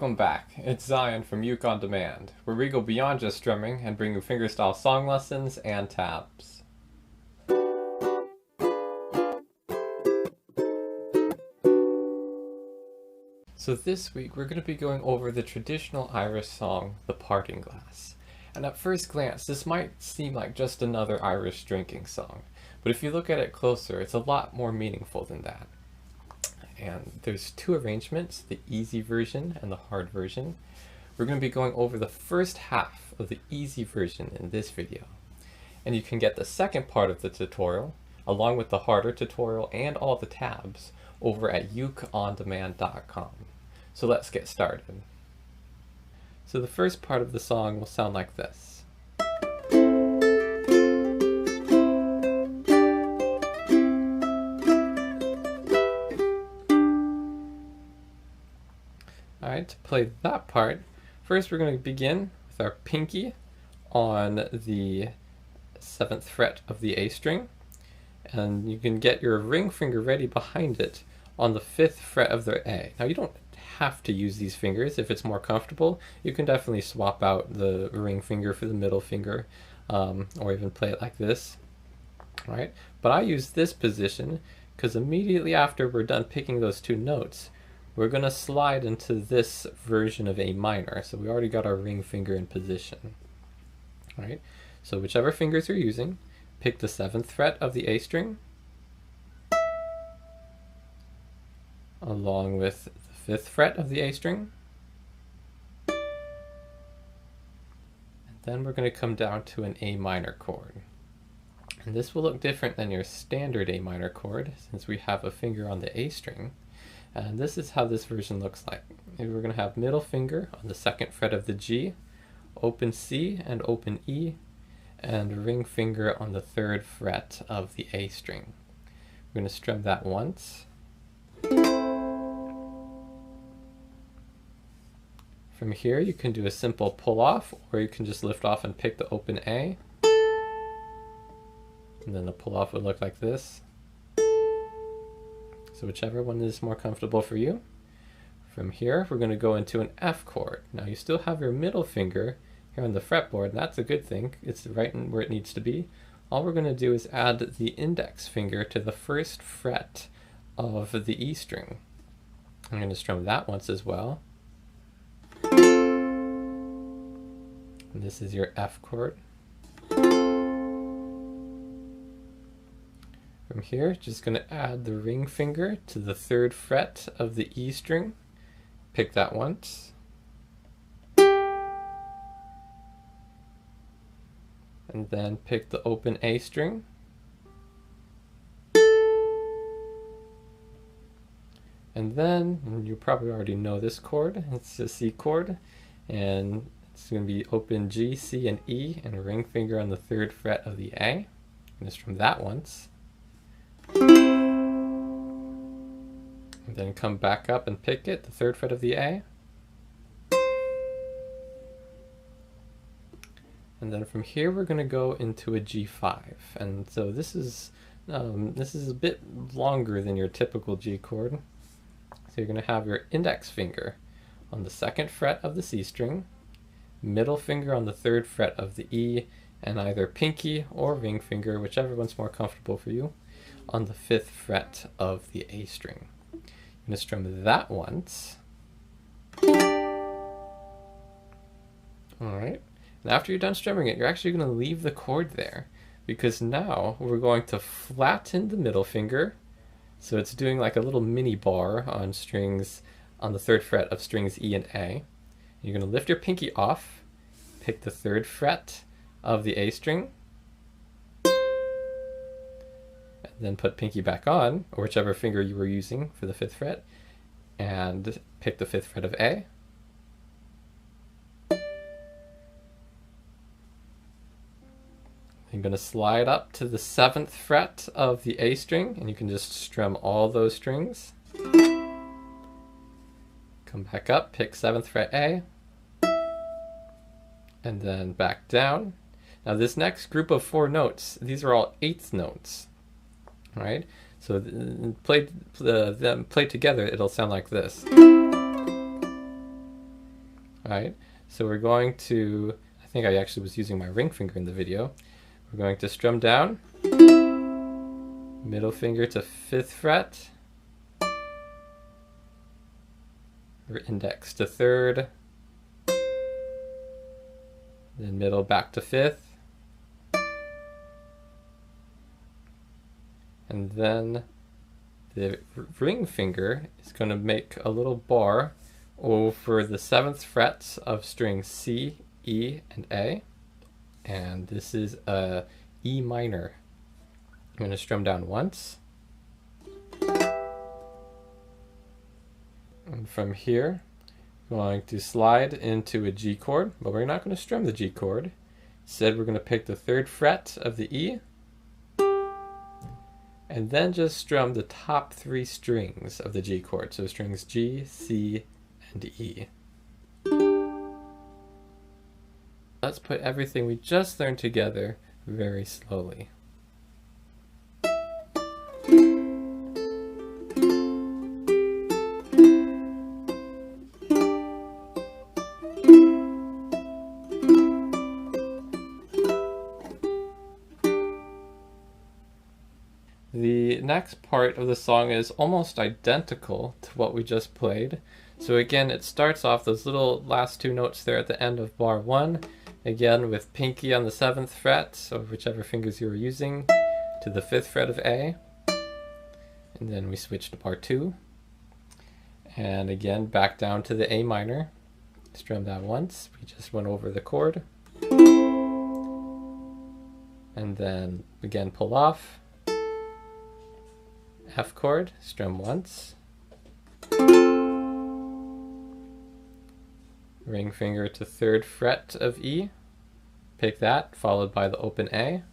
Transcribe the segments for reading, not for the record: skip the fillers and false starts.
Welcome back. It's Zion from Uke On Demand, where we go beyond just strumming and bring you fingerstyle song lessons and tabs. So this week we're going to be going over the traditional Irish song, The Parting Glass. And at first glance, this might seem like just another Irish drinking song, but if you look at it closer, it's a lot more meaningful than that. And there's two arrangements, the easy version and the hard version. We're going to be going over the first half of the easy version in this video. And you can get the second part of the tutorial, along with the harder tutorial and all the tabs, over at ukeondemand.com. So let's get started. So the first part of the song will sound like this. Alright, to play that part, first we're going to begin with our pinky on the 7th fret of the A string, and you can get your ring finger ready behind it on the 5th fret of the A. Now you don't have to use these fingers. If it's more comfortable, you can definitely swap out the ring finger for the middle finger, or even play it like this. Alright, but I use this position because immediately after we're done picking those two notes, we're going to slide into this version of A minor. So we already got our ring finger in position. All right, so whichever fingers you're using, pick the 7th fret of the A string, along with the 5th fret of the A string. And then we're going to come down to an A minor chord. And this will look different than your standard A minor chord, since we have a finger on the A string. And this is how this version looks like. We're going to have middle finger on the 2nd fret of the G, open C and open E, and ring finger on the 3rd fret of the A string. We're going to strum that once. From here you can do a simple pull off, or you can just lift off and pick the open A. And then the pull off would look like this. So whichever one is more comfortable for you. From here, we're going to go into an F chord. Now you still have your middle finger here on the fretboard, and that's a good thing. It's right in where it needs to be. All we're going to do is add the index finger to the 1st fret of the E string. I'm going to strum that once as well. And this is your F chord. From here, just going to add the ring finger to the 3rd fret of the E string. Pick that once. And then pick the open A string. And then, and you probably already know this chord, it's a C chord. And it's going to be open G, C, and E, and a ring finger on the 3rd fret of the A. I'm going to strum that once. And then come back up and pick it, the 3rd fret of the A. And then from here we're going to go into a G5. And so this is a bit longer than your typical G chord. So you're going to have your index finger on the 2nd fret of the C string, middle finger on the 3rd fret of the E, and either pinky or ring finger, whichever one's more comfortable for you, on the 5th fret of the A string. I'm going to strum that once. Alright, and after you're done strumming it, you're actually going to leave the chord there, because now we're going to flatten the middle finger, so it's doing like a little mini bar on strings on the 3rd fret of strings E and A. You're going to lift your pinky off, pick the 3rd fret of the A string, then put pinky back on, or whichever finger you were using for the 5th fret, and pick the 5th fret of A. I'm going to slide up to the 7th fret of the A string, and you can just strum all those strings. Come back up, pick 7th fret A, and then back down. Now this next group of 4 notes, these are all 8th notes. Right? So played together, it'll sound like this. right? So we're going to, I think I actually was using my ring finger in the video. We're going to strum down, middle finger to 5th fret, index to 3rd, then middle back to 5th, and then the ring finger is going to make a little bar over the 7th frets of strings C, E, and A, and this is a E minor. I'm going to strum down once, and from here we're going to slide into a G chord, but we're not going to strum the G chord. Instead, we're going to pick the 3rd fret of the E, and then just strum the top 3 strings of the G chord, so strings G, C, and E. Let's put everything we just learned together very slowly. The next part of the song is almost identical to what we just played. So again, it starts off those little last 2 notes there at the end of bar 1, again with pinky on the 7th fret, so whichever fingers you were using, to the 5th fret of A, and then we switch to bar 2, and again back down to the A minor, strum that once, we just went over the chord, and then again pull off, F chord, strum once, ring finger to 3rd fret of E, pick that, followed by the open A,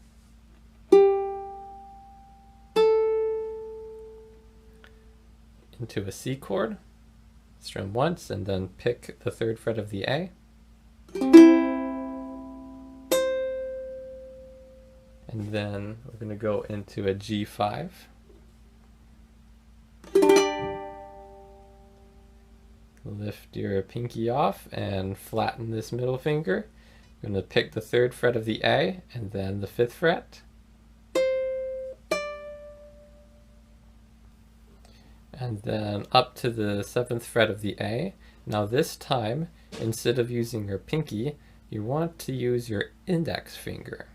into a C chord, strum once, and then pick the 3rd fret of the A, and then we're going to go into a G5, lift your pinky off and flatten this middle finger. You're going to pick the 3rd fret of the A and then the 5th fret. And then up to the 7th fret of the A. Now this time, instead of using your pinky, you want to use your index finger.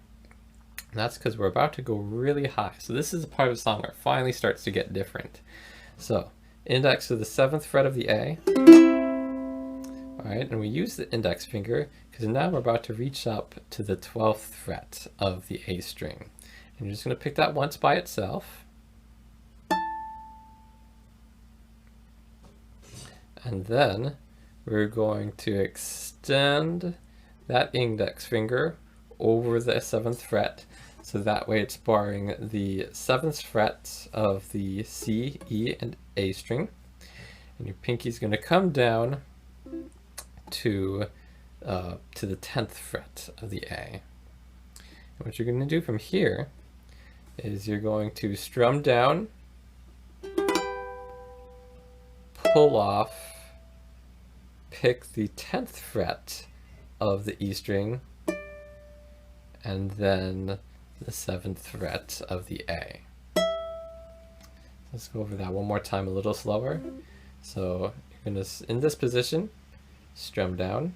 And that's because we're about to go really high. So this is a part of the song where it finally starts to get different. So index to the 7th fret of the A. Alright, and we use the index finger because now we're about to reach up to the 12th fret of the A string. And you're just going to pick that once by itself. And then we're going to extend that index finger over the 7th fret. So that way it's barring the 7th fret of the C, E, and A string. And your pinky is going to come down to the 10th fret of the A. And what you're going to do from here is you're going to strum down, pull off, pick the 10th fret of the E string, and then the 7th fret of the A. Let's go over that one more time a little slower. So you're going to, in this position, strum down,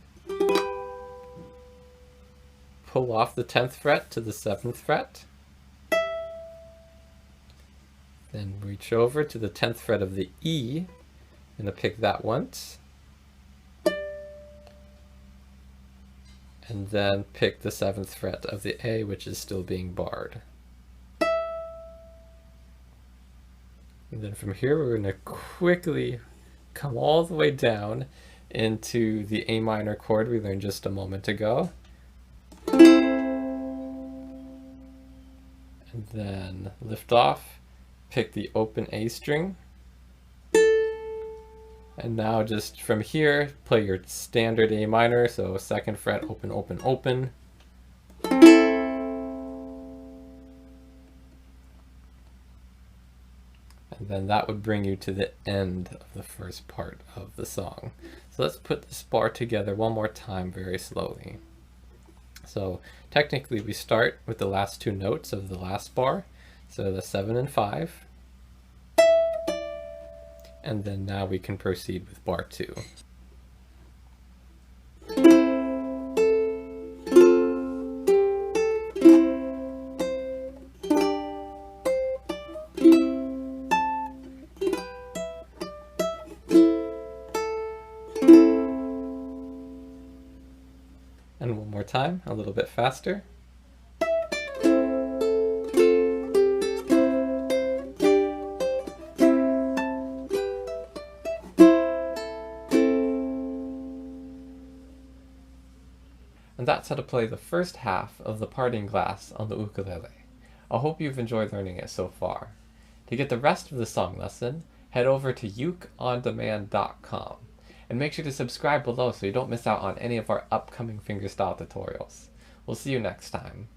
pull off the 10th fret to the 7th fret, then reach over to the 10th fret of the E, I'm going to pick that once, and then pick the 7th fret of the A, which is still being barred. And then from here we're going to quickly come all the way down into the A minor chord we learned just a moment ago. And then lift off, pick the open A string. And now just from here, play your standard A minor, so 2nd fret, open, open, open. And then that would bring you to the end of the first part of the song. So let's put this bar together one more time very slowly. So technically we start with the last two notes of the last bar, so the 7 and 5. And then now we can proceed with bar 2. And one more time, a little bit faster. And that's how to play the first half of the Parting Glass on the ukulele. I hope you've enjoyed learning it so far. To get the rest of the song lesson, head over to ukeondemand.com. And make sure to subscribe below so you don't miss out on any of our upcoming fingerstyle tutorials. We'll see you next time.